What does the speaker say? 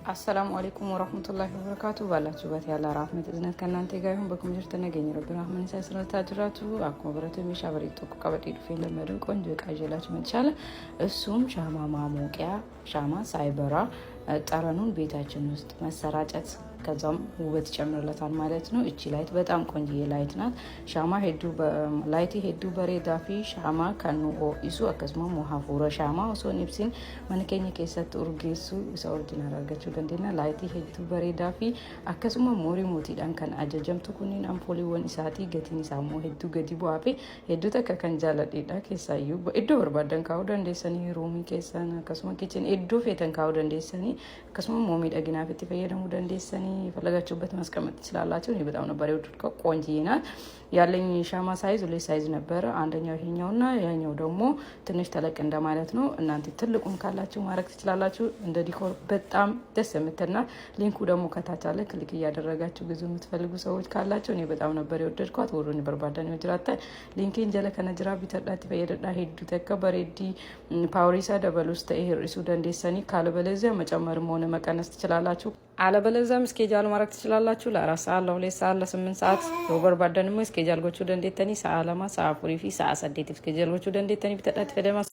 السلام عليكم ورحمة الله وبركاته. بالاችሁ በት ያለ ራህመት እዝነት ከናንተ ጋር ይሁን። በኮሜንት ተነገኝ ረብና አህመን ሳይስራ ታድራቱ አኮብረቱ ሚሻበሪ ጥቁ ቀበዲ ዱፌን ለመድን ቆንጆ ቃጀላችሁ መቻለ እሱም ሻማ ማሞቂያ ሻማ ሳይበራ ጠረኑን ቤታችን ውስጥ መሰራጨት ከዛም ውበት ይጨምርለታል ማለት ነው። እቺ ላይት በጣም ቆንጆ ላይት ናት። ሻማ ሄዱ በላይት ሄዱ በሬዳፊ ሻማ ከኑ ኢሱ አከስማ ሙሃፉረ ሻማ ሶን ኢብሲን ማንከኝ ከሰት ኡርጌሱ ሰውርዲና አርጋችሁ ገንዴና ላይት ሄዱ በሬዳፊ አከስማ ሞሪ ሞቲዳን ከን አጀጀምቱ ኩኒን አምፖሊ ወን ኢሳቲ ገቲን ሳሞ ሄዱ ገዲ ቦአፌ ሄዱ ተከከንጃለዲዳ ከሳዩ በእዶ በርባደን ካውደ እንደሰኒ ሩሚ ከሰና አከስማ ኪችን እዶ ፌተን ካውደ እንደሰኒ አከስማ ሞሚ ደጊና ፈቲ ፈየደሙ እንደሰኒ ፈለጋችሁበት ማስቀመጥ ትችላላችሁ። እኔ በጣም ነበር የወደድኩት። ቆንጆዬ ናት። ያለኝ ሻማ ሳይዝ ሁለት ሳይዝ ነበር። አንደኛው ይሄኛውና ያኛው ደግሞ ትንሽ ተለቅ እንደማለት ነው። እናንተ ትልቁን ካላችሁ ማድረግ ትችላላችሁ። እንደ ዲኮር በጣም ደስ የምትልና ሊንኩ ደግሞ ከታች አለ። ክሊክ እያደረጋችሁ ግዙ የምትፈልጉ ሰዎች ካላችሁ እኔ በጣም ነበር የወደድኳት። ወሩን በርባዳን ይወጅራታ ሊንክ እንጀለ ከነጅራ ቢተዳት ፈየደዳ ሄዱ ተከበረዲ ፓውሪሳ ደበሉስተ ይሄ ሪሱ ደንዴሰኒ ካልበለዚያ መጨመርም ሆነ መቀነስ ትችላላችሁ። አለበለዚያም ስኬጃል ማድረግ ትችላላችሁ። ለ4 ሰዓት ለ2 ሰዓት ለ8 ሰዓት ሮበር ባደንሞ ስኬጃል ጎቹ ደንዴተኒ ሰዓት ለማ ሰዓት ፉሪፊ ሰዓት ሰዴት ስኬጃል ጎቹ ደንዴተኒ ቢተዳት ፈደማ